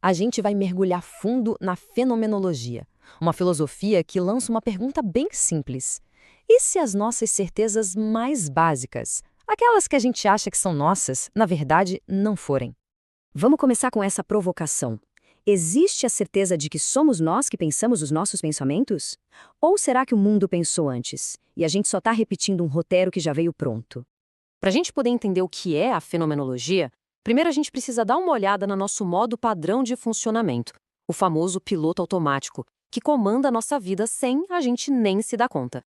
A gente vai mergulhar fundo na fenomenologia, uma filosofia que lança uma pergunta bem simples. E se as nossas certezas mais básicas, aquelas que a gente acha que são nossas, na verdade, não forem? Vamos começar com essa provocação. Existe a certeza de que somos nós que pensamos os nossos pensamentos? Ou será que o mundo pensou antes, e a gente só está repetindo um roteiro que já veio pronto? Para a gente poder entender o que é a fenomenologia, primeiro a gente precisa dar uma olhada no nosso modo padrão de funcionamento, o famoso piloto automático, que comanda a nossa vida sem a gente nem se dar conta.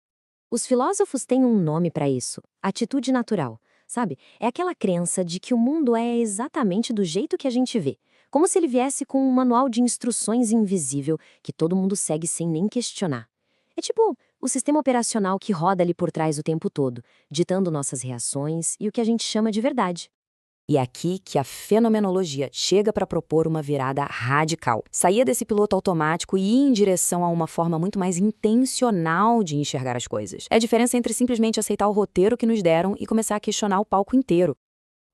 Os filósofos têm um nome para isso, atitude natural, sabe? É aquela crença de que o mundo é exatamente do jeito que a gente vê, como se ele viesse com um manual de instruções invisível que todo mundo segue sem nem questionar. É tipo o sistema operacional que roda ali por trás o tempo todo, ditando nossas reações e o que a gente chama de verdade. E é aqui que a fenomenologia chega para propor uma virada radical. Sair desse piloto automático e ir em direção a uma forma muito mais intencional de enxergar as coisas. É a diferença entre simplesmente aceitar o roteiro que nos deram e começar a questionar o palco inteiro.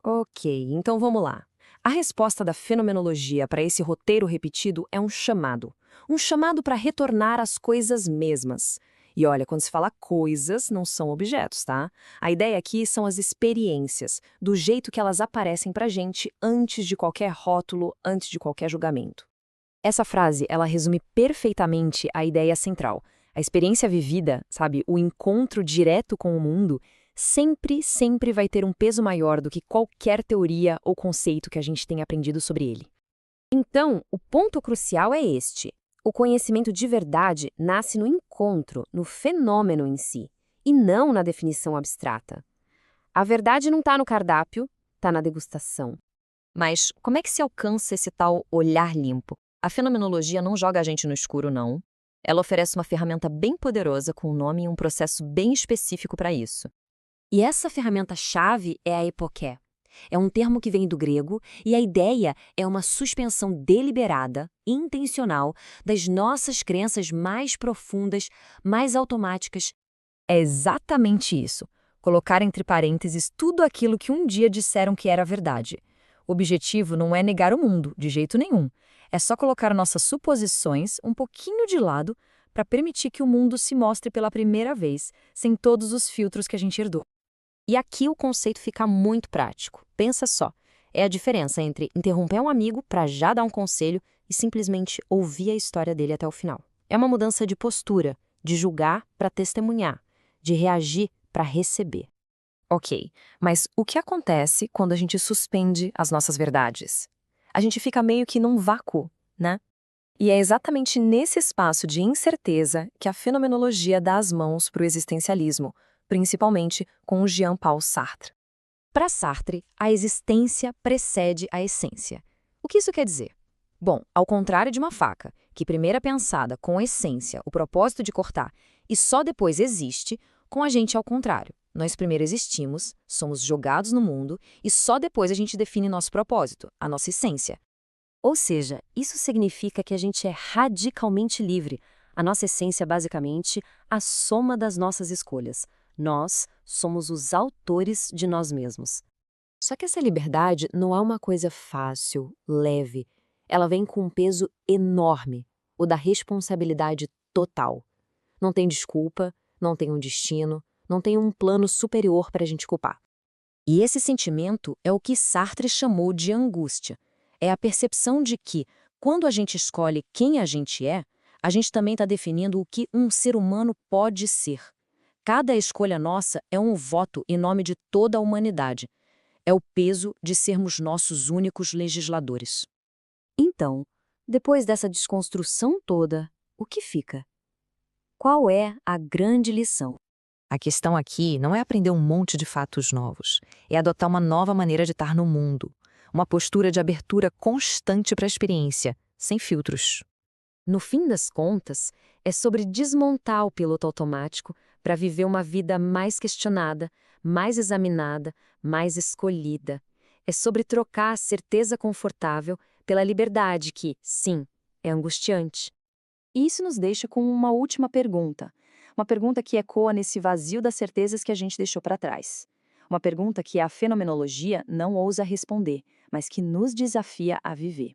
Ok, então vamos lá. A resposta da fenomenologia para esse roteiro repetido é um chamado. Um chamado para retornar às coisas mesmas. E olha, quando se fala coisas, não são objetos, tá? A ideia aqui são as experiências, do jeito que elas aparecem pra gente antes de qualquer rótulo, antes de qualquer julgamento. Essa frase, ela resume perfeitamente a ideia central. A experiência vivida, sabe, o encontro direto com o mundo, sempre vai ter um peso maior do que qualquer teoria ou conceito que a gente tenha aprendido sobre ele. Então, o ponto crucial é este. O conhecimento de verdade nasce no encontro, no fenômeno em si, e não na definição abstrata. A verdade não está no cardápio, está na degustação. Mas como é que se alcança esse tal olhar limpo? A fenomenologia não joga a gente no escuro, não. Ela oferece uma ferramenta bem poderosa com um nome e um processo bem específico para isso. E essa ferramenta-chave é a epoché. É um termo que vem do grego e a ideia é uma suspensão deliberada, intencional, das nossas crenças mais profundas, mais automáticas. É exatamente isso. Colocar entre parênteses tudo aquilo que um dia disseram que era verdade. O objetivo não é negar o mundo, de jeito nenhum. É só colocar nossas suposições um pouquinho de lado para permitir que o mundo se mostre pela primeira vez, sem todos os filtros que a gente herdou. E aqui o conceito fica muito prático. Pensa só, é a diferença entre interromper um amigo para já dar um conselho e simplesmente ouvir a história dele até o final. É uma mudança de postura, de julgar para testemunhar, de reagir para receber. Ok, mas o que acontece quando a gente suspende as nossas verdades? A gente fica meio que num vácuo, né? E é exatamente nesse espaço de incerteza que a fenomenologia dá as mãos para o existencialismo, principalmente com o Jean-Paul Sartre. Para Sartre, a existência precede a essência. O que isso quer dizer? Bom, ao contrário de uma faca, que primeiro é pensada com essência, o propósito de cortar, e só depois existe, com a gente é ao contrário. Nós primeiro existimos, somos jogados no mundo, e só depois a gente define nosso propósito, a nossa essência. Ou seja, isso significa que a gente é radicalmente livre. A nossa essência é basicamente a soma das nossas escolhas. Nós somos os autores de nós mesmos. Só que essa liberdade não é uma coisa fácil, leve. Ela vem com um peso enorme, o da responsabilidade total. Não tem desculpa, não tem um destino, não tem um plano superior para a gente culpar. E esse sentimento é o que Sartre chamou de angústia. É a percepção de que, quando a gente escolhe quem a gente também está definindo o que um ser humano pode ser. Cada escolha nossa é um voto em nome de toda a humanidade. É o peso de sermos nossos únicos legisladores. Então, depois dessa desconstrução toda, o que fica? Qual é a grande lição? A questão aqui não é aprender um monte de fatos novos, é adotar uma nova maneira de estar no mundo, uma postura de abertura constante para a experiência, sem filtros. No fim das contas, é sobre desmontar o piloto automático para viver uma vida mais questionada, mais examinada, mais escolhida. É sobre trocar a certeza confortável pela liberdade que, sim, é angustiante. E isso nos deixa com uma última pergunta. Uma pergunta que ecoa nesse vazio das certezas que a gente deixou para trás. Uma pergunta que a fenomenologia não ousa responder, mas que nos desafia a viver.